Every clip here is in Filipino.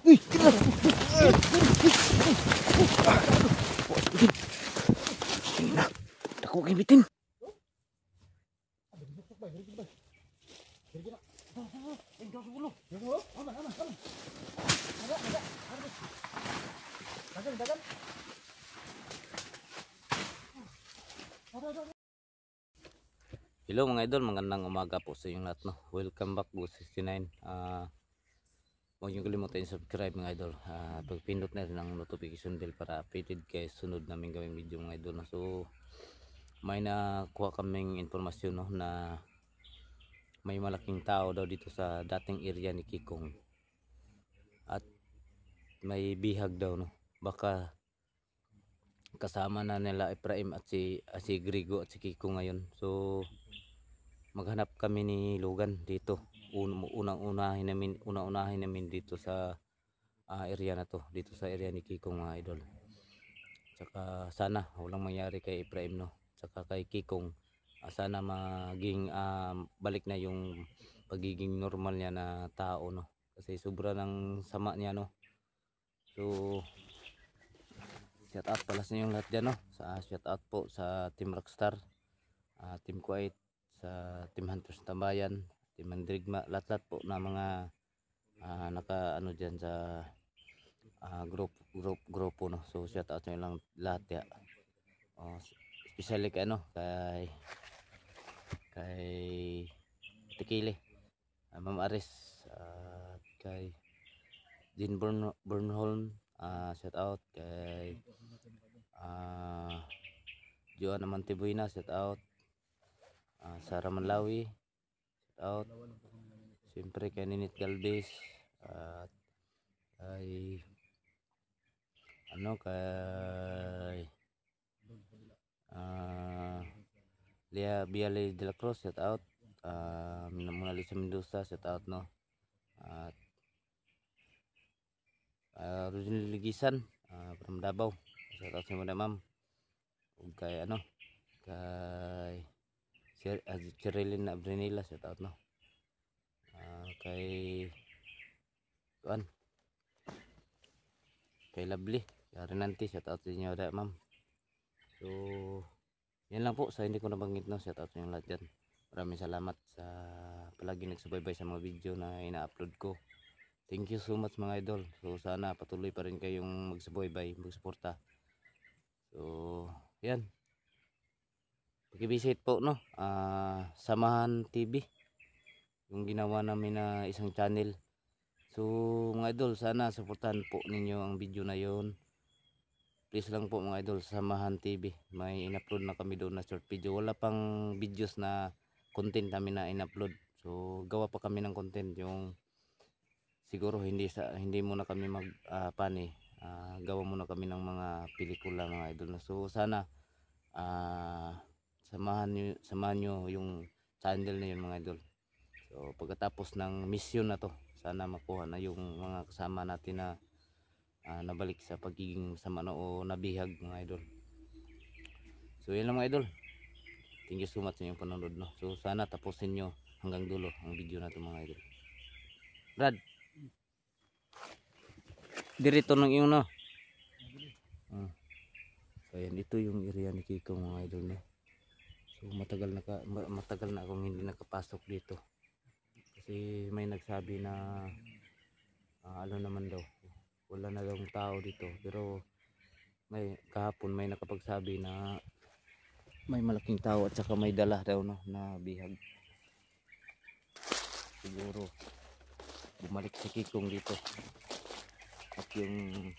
Uy, kira. Ina, dako kay bitin. Hello mga idol, magandang umaga po sa inyong lahat, no. Welcome back po 69. Huwag niyo kalimutan i-subscribe mga idol. Pagpindot na rin ang notification bell para updated kayo sunod namin gawing video mga idol, no. So may nakuha kaming informasyon, no, na may malaking tao daw dito sa dating area ni Kikong. At may bihag daw, no. Baka kasama na nila Ephraim at si Grigo at si Kikong ngayon. So maghanap kami ni Logan dito. Unang-unahin namin dito sa area na to, dito sa area ni Kikong mga idol. Tsaka sana walang mangyari kay Ephraim, no. Tsaka kay Kikong, sana maging balik na yung pagiging normal niya na tao, no. Kasi sobra ng sama niya, no. So shout out pala sa inyong lahat dyan, no. Shout out po sa Team Rockstar, Team Kuwait, sa Team Hunters Tambayan, Team Mandirigma, lahat-lahat po na mga naka ano dyan sa grupo, no. So shout out sa inyo lang lahat ya. Especially kay kay Tikili, Ma'am Aris, kay Dean Burnholm, shout out kay Joanna Mantibuina, shout out Sara Manlawi, shout out siyempre kay Ninit Galvez, at kay kay Lea Biale de la Cruz, shout out, Mona Lisa Mendoza, shout out, no. At Rogelio Ligisan from Davao, shout out sa mga ma'am. Ug kay kay Cherilyn Abrenila, shout out, no. Kay Lovely Renanti, shout out sa inyo da, ma'am. So yan lang po sa hindi ko nabanggit, no. Shout out sa inyo lahat dyan. Maraming salamat sa palagi nagsubaybay sa mga video na ina-upload ko. Thank you so much mga idol. So sana patuloy pa rin kayong magsubaybay, magsuporta. So yan, pag-visit po, no, Samahan TV, yung ginawa namin na isang channel. So mga idol, sana suportahan po ninyo ang video na yon. Please lang po mga idol, Samahan TV. May in-upload na kami doon na short video. Wala pang videos na content namin na in-upload. So gawa pa kami ng content, yung siguro hindi muna kami gawa muna kami ng mga pelikula mga idol. So sana samahan nyo yung channel na yun mga idol. So pagkatapos ng mission na to, sana makuha na yung mga kasama natin na nabalik sa pagiging sama na o nabihag mga idol. So yun lang mga idol. Thank you so much sa inyong panonood, no. So sana tapusin nyo hanggang dulo ang video na to mga idol. Brad, dirito ng iyo, no. So yan, dito yung area ni Kikong mga idol, no. So matagal na akong hindi nakapasok dito. Kasi may nagsabi na naman daw, wala na daw tao dito. Pero kahapon may nakapagsabi na may malaking tao at saka may dala daw, no, na bihag. Siguro bumalik si Kikong dito. At yung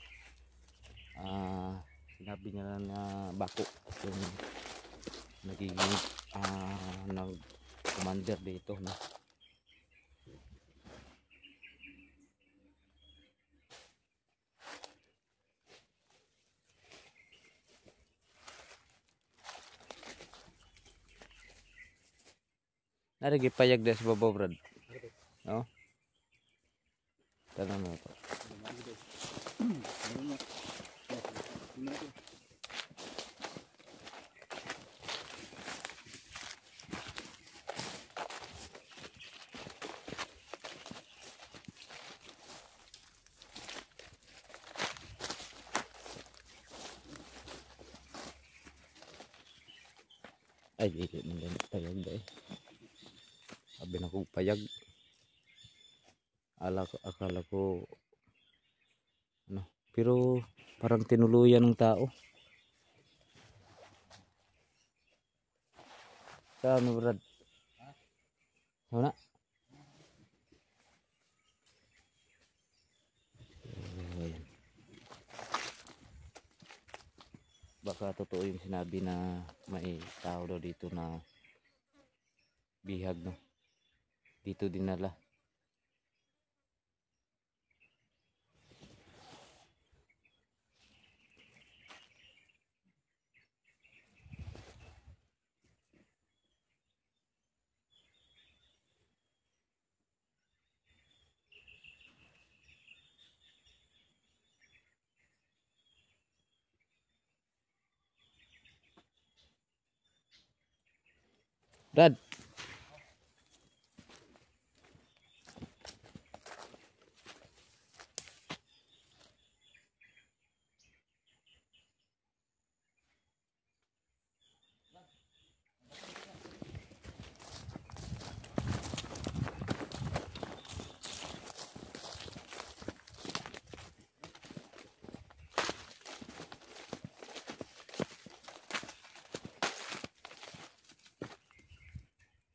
sinabi niya na bako at yung nagiging commander dito, no. Narigi payag des baba, Brad. No? Tanong mo to. Ay, dili man din payag dahil. Sabi na ko payag. Akala ko ano, pero parang tinuluyan ng tao. Saan mo, Brad? Ano na? Ayan. Baka totoo yung sinabi na may tao daw dito na bihag, no? Dito dinala. Brad!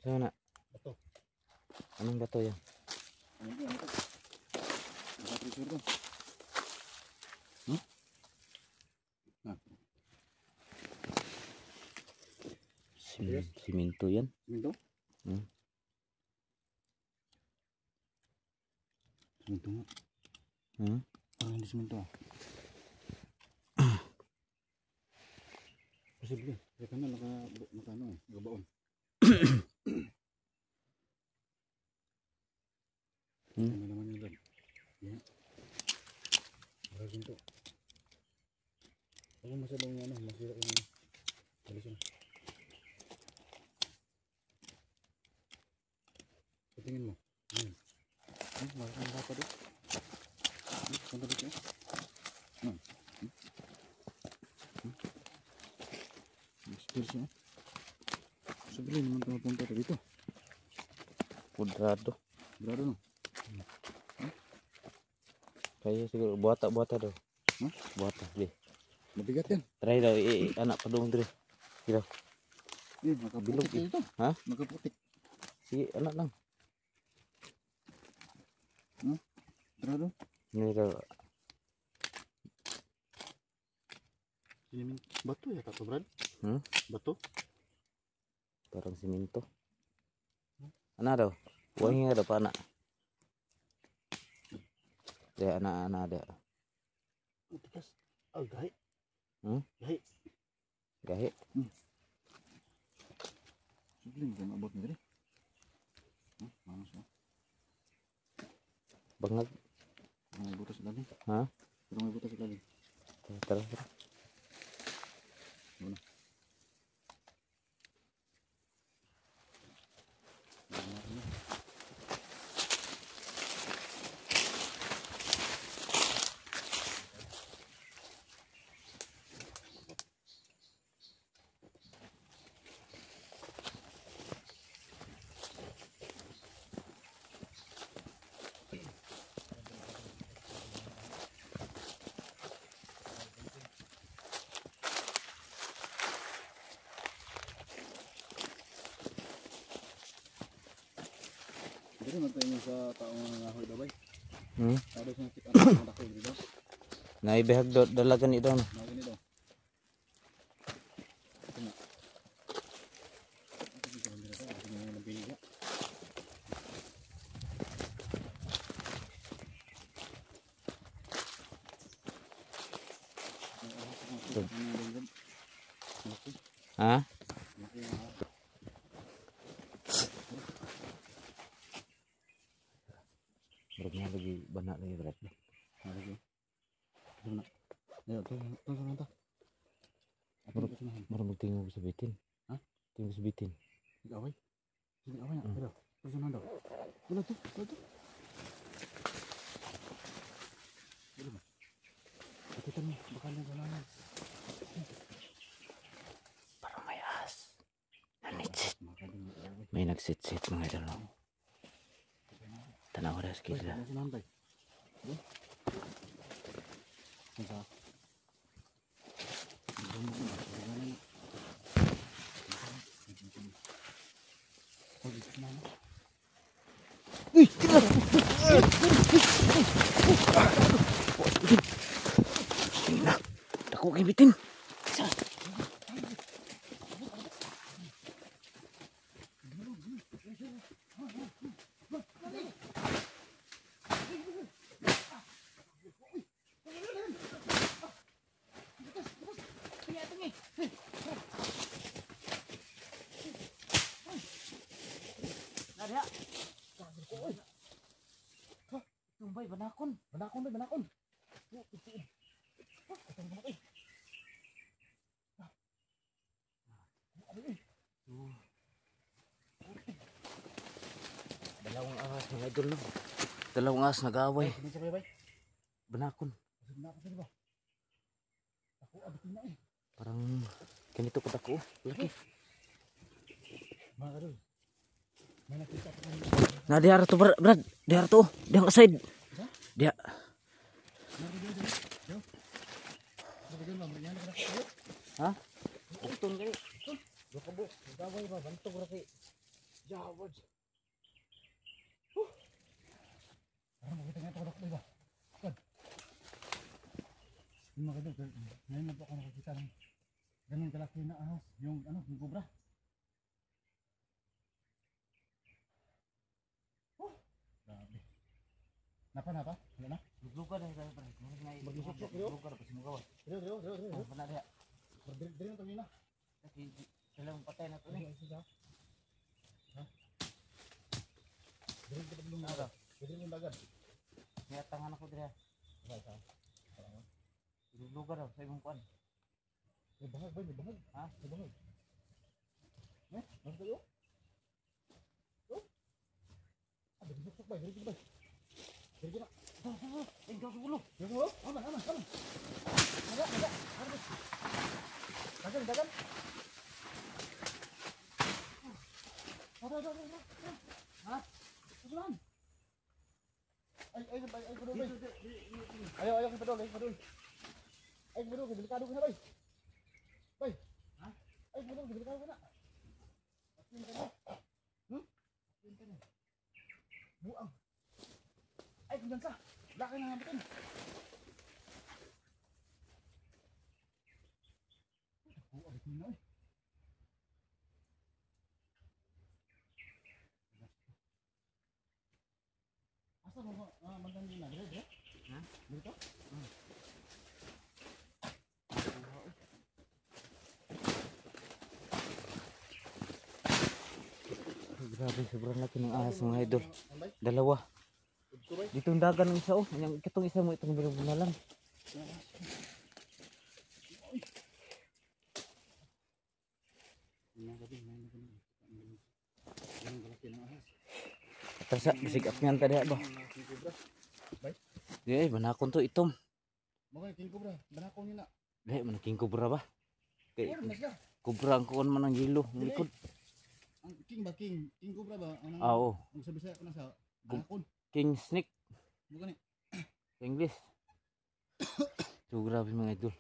Saan na? Bato. Anong bato yan? Ano ba? Naka-pressure to. Siminto yan. Siminto? Siminto nga. Parang hindi siminto ah. Posible. Kaya ka na naka ano gabaon. Ano naman yun doon? Yan. Parang siminto. Ako masyadong ano, masira yung alis yun. Patingin mo. Ayan. Maraming bata doon. Punta dito eh. Spears eh. Sabi naman pumunta dito. Kudrado. Grado no? Kaya siguro buata daw. Buata, di. Mabigat yan. Try daw anak pa doon dire. Sige. Nakaputik Bilog, ito. ha? Nakaputik. Sige, anak lang. Grado? Ini daw. Bato ya to, Brad? Bato? Parang siminto. Ana daw. Wangi nga daw pa anak. Dia anak ada. Tikas. Oh, gahi. Gahi. Gahi. Sige, kan abot ni dire. Manos na. Bangag. May butas lagi. Ha? Pero may butas lagi. Tara. Ano? Dito man tayo sa taong nangahoy dabay. Tado sa nakita ang dako dito. Naibehag do dalagan ni daw. Mga ganito. Ito na. Ito dito dito sa ating mga nabiga. Ha? Berapa lagi banyak lagi berarti. Lagi. Mana? Ayo tuh tuh. Baru tinggal sebitin. Hah? Tinggal sebitin. Away. Sini away nak. Ayo. Terus nando. Dulu tuh. Dulu mah. Itu kan bakal jalan. Parang may ahas. May nagsit-sit mga idol. No? Tanaw ras Bay, kita. ano sinahan bay? Bay? Ano sa? Uy, tira. Sina. Dako kay bitin. Ada. Tumbay banakon. Banakon bay, banakon. Dalawang ahas mga idol no. Dalawang ahas nag-aaway. Ano sa bay? Banakon. Banakon sa ba? Ako abitin na eh. Parang ganito ko dako. Laki. Mga kadol. May nakita ko ng Na diara to Brad. Diara to. Diang aside. Dia. Nabigyan ba? Manyan ka na. Ha? Ukton kay. Dokabo, gaway ba? Bantog ra kay Jawad. Parang makita nga ito ko ba? Kad. Yung mga kadol, ngayon na po ako nakakita ng ganun kalaki na ahas. Yung ano, yung cobra. Grabe. Napa? Wala na? Lugar dah saya pernah. Maglusok-sok yun? Lugar pa sinugaw. Dilo. Pernah dia. Dili na na. Kasi dalam patay na to ni. Dili ka belum na. Dili mo dagat. Kaya tangan ako dia. Lugar daw sa imong kuan. May bahag ba? May bahag? Ha? May bahag. Mas kayo? Busuk ba? Dili ba? Dili na. Tinggal dulu. Yo, aman. Ada. Dagan. Ada. Ha? Susulan. Ay, padol. Ayo, padol. Ay, padol, delikado ka na, bay. Bay. Ha? Ay, padol, delikado ka na. Asin ka na. Asin ka na. Buang. Ay, kumbansa. Laki na natin. Buang, bitin na eh. Asa mo mandang na? Dire? Ha? Dito? Grabe sobrang laki ng ahas mga idol. Ambay? Dalawa. Udto bay? Dito ang dagan ng isa oh. Yang itong isa mo itong binubunalan. Tersa bisig apngan tadi ba? Di ay banakon to itom. Mga king cobra, banako niyo na. Di man king cobra ba? Kay Or mas na. cobra ang kuan man ang yelo ng likod. Ang king ba king? King cobra ba? Ang Ah, oo. ang sa Bisaya ko na sa banakon. King snake Mo gani. sa English. So grabe mga idol.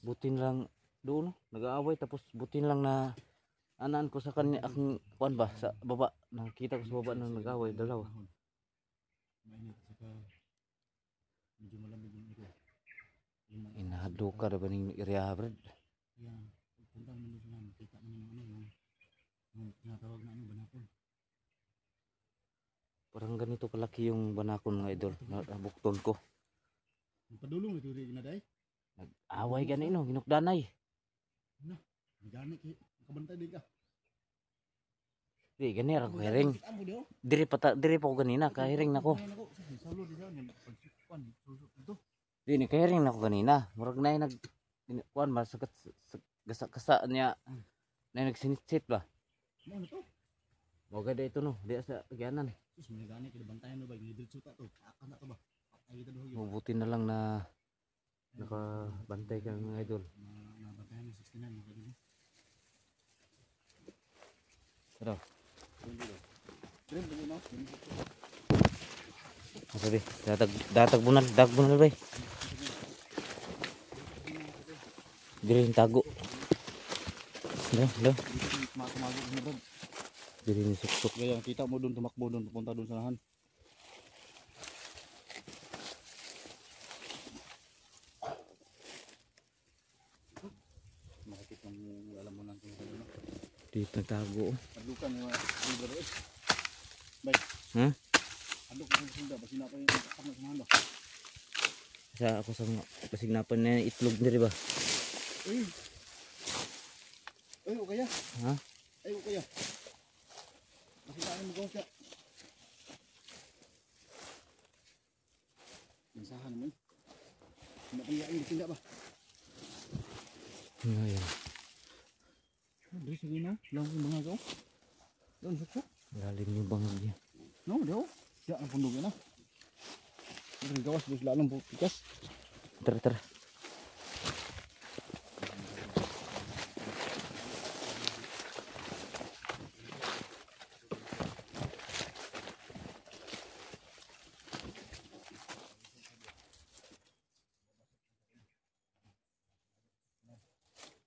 Butin lang doon, no? Nag-aaway tapos butin lang na anaan ko sa kanya akong kuan ba sa baba. Nakita ko sa baba nang nag-aaway dalawa. Mainit saka medyo malamig yung ito. Inahadlo ka na ba ning area Brad? Kaya punta naman doon sila, makita naman yung tinatawag na ano, banakon. Parang ganito kalaki yung banakon mga idol. Nabukton ko. Ang padulong ito rin na day. Nag-away gani no, ginukdanay. Gani kay kabantay di ka. Di gani ra ko hiring. Diri pa ko ganina kahiring nako. Salo di daw yung pagsukan. Ito. Di ni kahiring nako ganina. Murag nay nag kuan ba sa gasa niya. Nay nagsinitsit ba? Mo na to. Mo gada ito no, di sa agyanan. Sus may gani kay bantayan no ba ngidil suta to. Akan na to ba? Ay kita doon. Mabuti na lang na nakabantay ka mga idol. Na bantayan ng 69 mga kadili. Sabi, datag bunal bay. Diri tago. Dah. Tumago na doon. Diri ni suksok. Kaya kita mo doon, tumakbo doon, pupunta doon sa nahan. Makikita mo, alam mo lang kung ano. Dito nagtago. Adukan mo, ano ba rin? Bay. Ha? Aduk mo sa sunda, basi na pa yung takap na sumahan ba? Sa ako sa mga pasignapan na itlog diri ba? Ay! Ay, okay ya. Ha? Ay, okay ya. Basi na mo gawas ka. Mensahan naman. Hindi pa niya yung tinda ba? Ngayon. Dari sige na, lang yung mga gaw. Doon, suksok. Lalim yung bangag niya. No, daw. Siya ang pundog yan ah. Ang gawas, bus lalong pikas. Tara.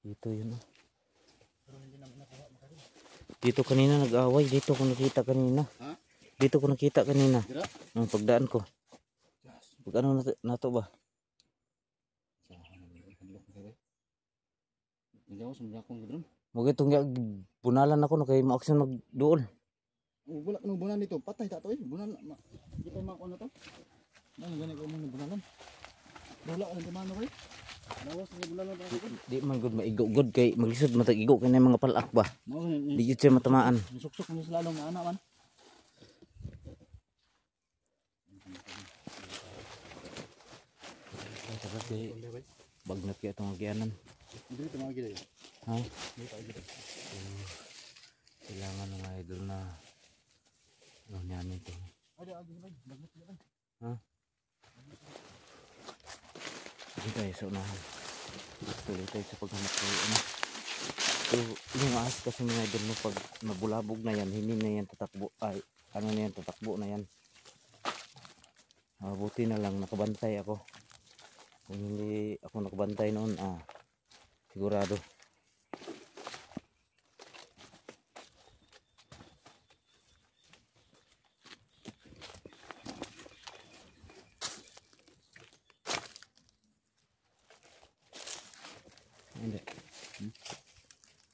Dito yun oh. Dito kanina nag-away. Dito ko nakita kanina. Ha? Dito ko nakita kanina. Dira? Ang pagdaan ko. Pag ano nato ba? Ang gawas, ang gakong gudron. Mugay itong bunalan ako na kay ma-auction magduol. Oh, wala ka nung bunan dito. Patay tato eh. Bunan. Kita yung mga kuha na to. Ano ganit ko mong bunalan. Wala ka nang dumano kayo. Lawas ng bunalan pa ako. Di man good maigo-good kay maglisod matag-igo kay mga palak ba. Di yun siya matamaan. Suksok mo sa lalong nga anak man. Tapos kay bagnat kaya itong agyanan. Hindi ito mga gila yun. Ha? Hindi ito gila. Kailangan ng idol na ano niyan ito. Ada agi ba? Bagnat gila. Ha? Sige tayo sa unahan. Tuloy tayo sa paghanap ko ano. So, yung ahas kasi mga idol mo pag nabulabog na yan, hindi na yan tatakbo. Ay, ano na yan, tatakbo na yan. Buti na lang nakabantay ako. Kung hindi ako nakabantay noon, sigurado. Hindi.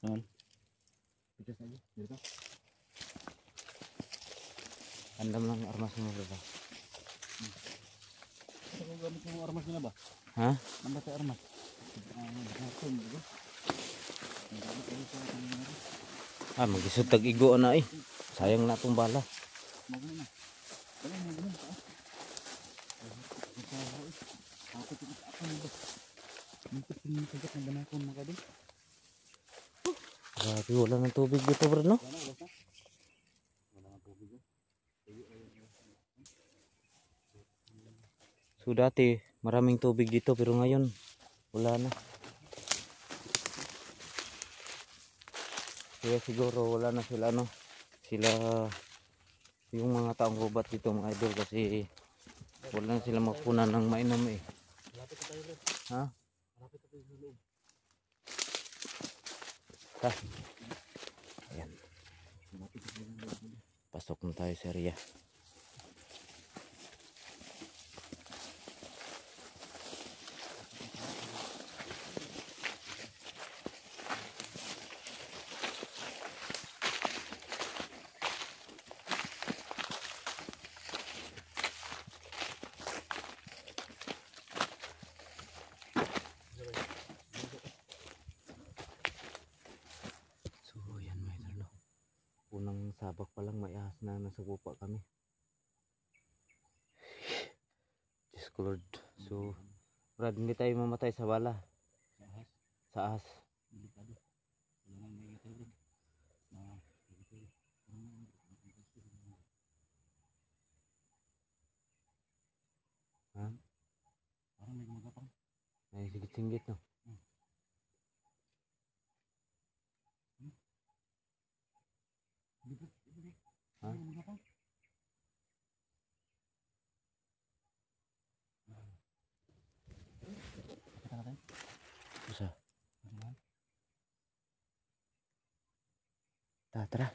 Saan? Pikas na dito. Andam lang armas mo ba? Ano gamit mo armas na ba? Ha? Nanda tayo armas. Bakit dito? Magisod tag-igo na eh. Sayang na itong bala. Magano na. Dali mo ganun pa. Ako ito ako nito. Nito pinakagat ng ganakon makadin. Grabe, wala ng tubig dito bro, no? Wala na. Wala nang tubig. So dati, maraming tubig dito pero ngayon, wala na. Kaya siguro wala na sila, no? Sila, yung mga taong gubat dito mga idol kasi wala na sila mapunan ng mainom eh. Malapit na tayo. Ha? Malapit na tayo sa loob. Ta. Ayan. Pasok na tayo sa area. Unang sabak pa lang may ahas na nasa gupa kami. Diyos ko Lord. So, Brad, hindi tayo mamatay sa bala. Sa ahas. Ha? Parang may gumagapang. Ay, sigit-singgit no. Ha? Usa. Ano yan? Tara.